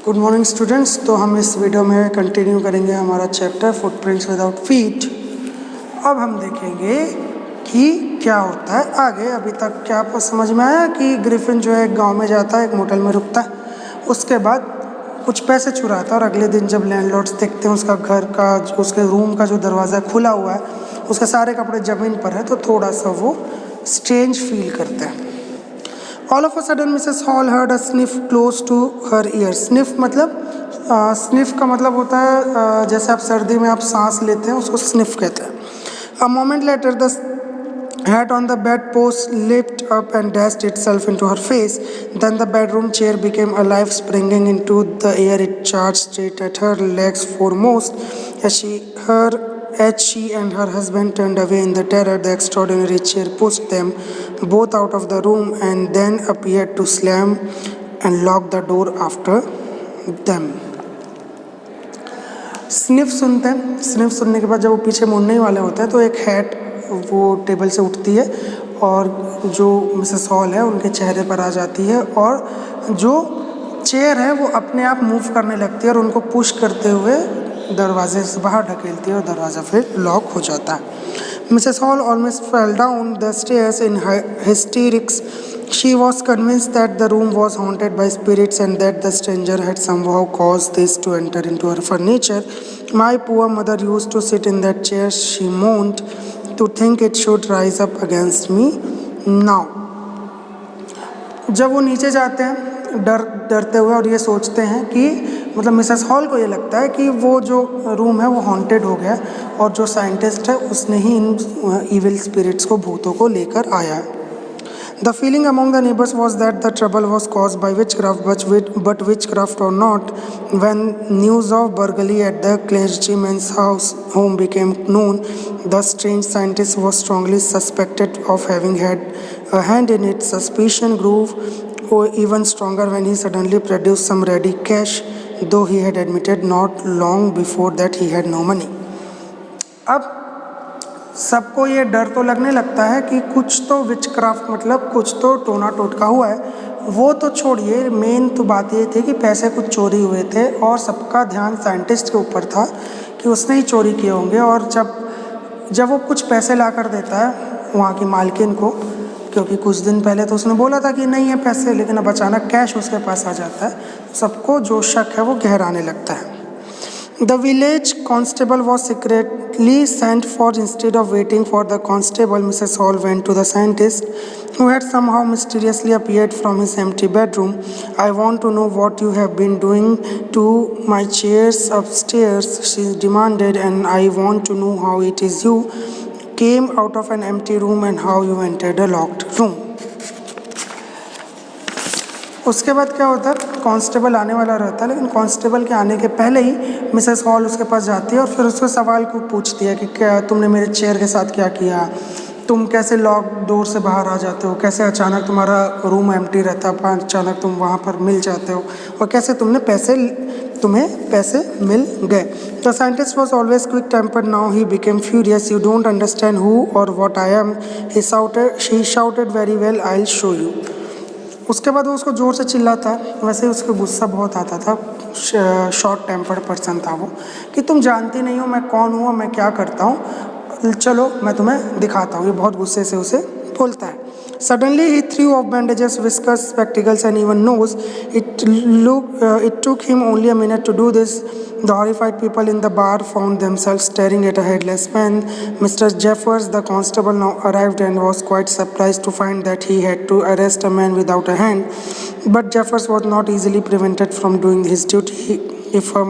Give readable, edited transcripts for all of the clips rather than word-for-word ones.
Good morning students. तो हम इस वीडियो में कंटिन्यू करेंगे हमारा चैप्टर फुटप्रिंट्स विदाउट फीट। अब हम देखेंगे कि क्या होता है आगे। अभी तक क्या आपको समझ में आया कि ग्रिफिन जो है एक गांव में जाता है, एक मोटल में रुकता है, उसके बाद कुछ पैसे चुराता है और अगले दिन जब लैंडलॉर्ड्स देखते हैं उसका घर का, उसके रूम का जो दरवाज़ा खुला हुआ है, उसके सारे कपड़े ज़मीन पर है, तो थोड़ा सा वो स्ट्रेंज फील करते हैं। All of a sudden Mrs. Hall heard a sniff close to her ear. Sniff मतलब स्निफ का मतलब होता है जैसे आप सर्दी में आप सांस लेते हैं उसको स्निफ कहते हैं। A moment later the hat on the bedpost leaped up and dashed itself into her face. Then the bedroom chair became alive, springing into the air. It charged straight at her legs foremost. As she and her husband turned away in the terror, the extraordinary chair pushed them both out of the room and then appeared to slam and lock the door after them. Sniff सुनते हैं। Sniff सुनने के बाद जब वो पीछे मुड़ने ही वाले होते हैं तो एक हैट वो टेबल से उठती है और जो मिसेस हॉल है उनके चेहरे पर आ जाती है और जो चेयर है वो अपने आप मूव करने लगती है और उनको पुश करते हुए दरवाजे से बाहर ढकेलती है और दरवाज़ा फिर लॉक हो जाता है। Mrs. Hall almost fell down the stairs in hysterics. She was convinced that the room was haunted by spirits and that the stranger had somehow caused this to enter into her furniture. My poor mother used to sit in that chair, she moaned, to think it should rise up against me now. जब वो नीचे जाते हैं डरते हुए और ये सोचते हैं कि मतलब मिसेस हॉल को ये लगता है कि वो जो रूम है वो हॉन्टेड हो गया और जो साइंटिस्ट है उसने ही इन इविल स्पिरिट्स को, भूतों को लेकर आया है। The feeling among the neighbors was that the trouble was caused by witchcraft, but witchcraft or not, when news of burglary at the clergyman's home became known, the strange scientist was strongly suspected of having had a hand in it. Suspicion grew even stronger when he suddenly produced some ready cash, though he had admitted not long before that he had no money. अब सबको ये डर तो लगने लगता है कि कुछ तो विचक्राफ्ट मतलब कुछ तो टोना टोटका हुआ है। वो तो छोड़िए, मेन तो बात ये थी कि पैसे कुछ चोरी हुए थे और सबका ध्यान साइंटिस्ट के ऊपर था कि उसने ही चोरी किए होंगे। और जब वो कुछ पैसे ला कर देता है वहाँ की मालकिन को, क्योंकि कुछ दिन पहले तो उसने बोला था कि नहीं है पैसे, लेकिन अब अचानक कैश उसके पास आ जाता है, सबको जो शक है वो गहराने लगता है। The village constable was secretly sent for. Instead of waiting for the constable, Mrs. Hall went to the scientist, who had somehow mysteriously appeared from his empty bedroom. I want to know what you have been doing to my chairs upstairs, she demanded, and I want to know how it is you came out of an empty room and how you entered a locked room. उसके बाद क्या होता है, constable आने वाला रहता है, लेकिन कांस्टेबल के आने के पहले ही मिसेस हॉल उसके पास जाती है और फिर उससे सवाल को पूछती है कि क्या तुमने मेरे चेयर के साथ क्या किया, तुम कैसे लॉक डोर से बाहर आ जाते हो, कैसे अचानक तुम्हारा रूम एम्प्टी रहता है, अचानक तुम वहाँ पर मिल जाते हो, और कैसे तुम्हें पैसे मिल गए। The scientist was always quick tempered, now he became furious. You don't understand who or what I am, she shouted, very well, I will show you. उसके बाद वो उसको ज़ोर से चिल्लाता है। वैसे ही उसको गुस्सा बहुत आता था, शॉर्ट टेम्पर्ड पर्सन था वो, कि तुम जानती नहीं हो मैं कौन हूँ, मैं क्या करता हूँ, चलो मैं तुम्हें दिखाता हूँ। ये बहुत गुस्से से उसे बोलता है। Suddenly he threw off bandages, whiskers, spectacles and even nose. It took him only a minute to do this. The horrified people in the bar found themselves staring at a headless man. Mr. Jeffers, the constable, now arrived and was quite surprised to find that he had to arrest a man without a hand. But Jeffers was not easily prevented from doing his duty. If a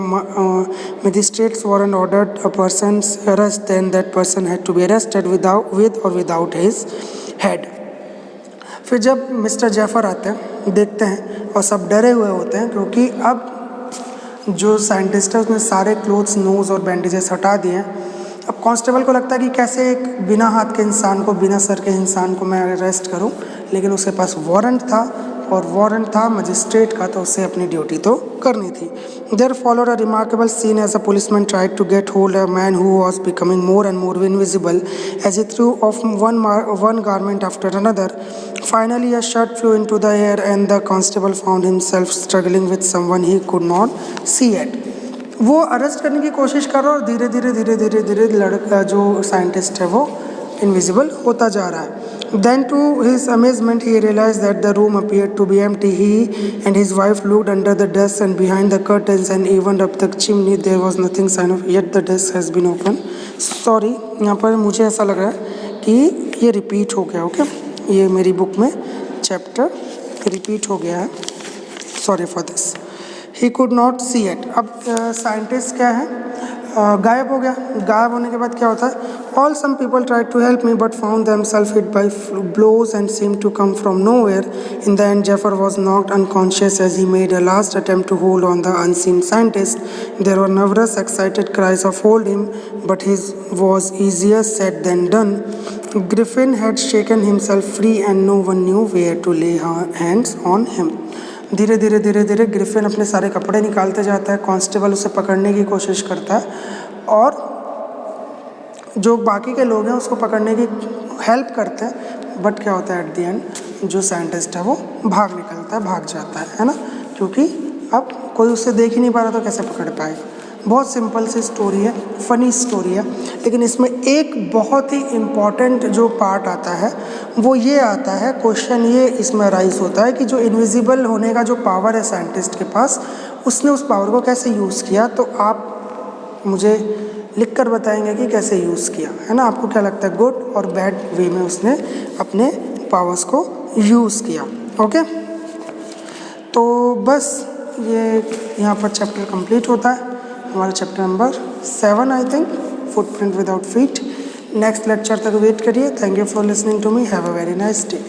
magistrate's warrant ordered a person's arrest, then that person had to be arrested with or without his head. फिर जब mister जेफर आते हैं, देखते हैं और सब डरे हुए होते हैं, क्योंकि अब जो साइंटिस्ट है उसने सारे क्लोथ्स, नोज और बैंडेजेस हटा दिए हैं। अब कांस्टेबल को लगता है कि कैसे एक बिना हाथ के इंसान को, बिना सर के इंसान को मैं अरेस्ट करूं, लेकिन उसके पास वारंट था और वारंट था मजिस्ट्रेट का, तो उसे अपनी ड्यूटी तो करनी थी। There followed a remarkable scene as a policeman tried to get hold a man who was becoming more and more invisible as he threw off one garment after another. Finally, a shirt flew into the air and the constable found himself struggling with someone he could not see yet. वो arrest करने की कोशिश कर रहा है और धीरे धीरे धीरे लड़का जो साइंटिस्ट है वो इनविजिबल होता जा रहा है। Then to his amazement he realized that the room appeared to be empty. He and his wife looked under the desk and behind the curtains and even up the chimney. There was nothing sign of, yet the desk has been open. Sorry, यहाँ पर मुझे ऐसा लग रहा है कि ये repeat हो गया। ओके, ये मेरी बुक में चैप्टर रिपीट हो गया है, sorry for this. He could not see it. अब साइंटिस्ट क्या है, गायब हो गया। गायब होने के बाद क्या होता है, all some people tried to help me but found themselves hit by blows and seem to come from nowhere. In the end Jeffer was knocked unconscious as he made a last attempt to hold on the unseen scientist. There were nervous excited cries of hold him but his was easier said than done. Griffin had shaken himself free and no one knew where to lay hands on him. धीरे धीरे Griffin अपने सारे कपड़े निकालते जाता है। Constable उसे पकड़ने की कोशिश करता है और जो बाकी के लोग हैं उसको पकड़ने की हेल्प करते हैं, बट क्या होता है एट द एंड जो साइंटिस्ट है वो भाग निकलता है, भाग जाता है ना, क्योंकि अब कोई उसे देख ही नहीं पा रहा तो कैसे पकड़ पाएगा। बहुत सिंपल सी स्टोरी है, फ़नी स्टोरी है, लेकिन इसमें एक बहुत ही इम्पॉर्टेंट जो पार्ट आता है वो ये आता है, क्वेश्चन ये इसमें राइज होता है कि जो इनविजिबल होने का जो पावर है साइंटिस्ट के पास, उसने उस पावर को कैसे यूज़ किया। तो आप मुझे लिख कर बताएंगे कि कैसे यूज़ किया, है ना। आपको क्या लगता है, गुड और बैड वे में उसने अपने पावर्स को यूज़ किया। ओके, तो बस ये यहाँ पर चैप्टर कंप्लीट होता है, हमारा chapter number 7 I think, footprint without feet. Next lecture तक वेट करिए। Thank you for listening to me, have a very nice day.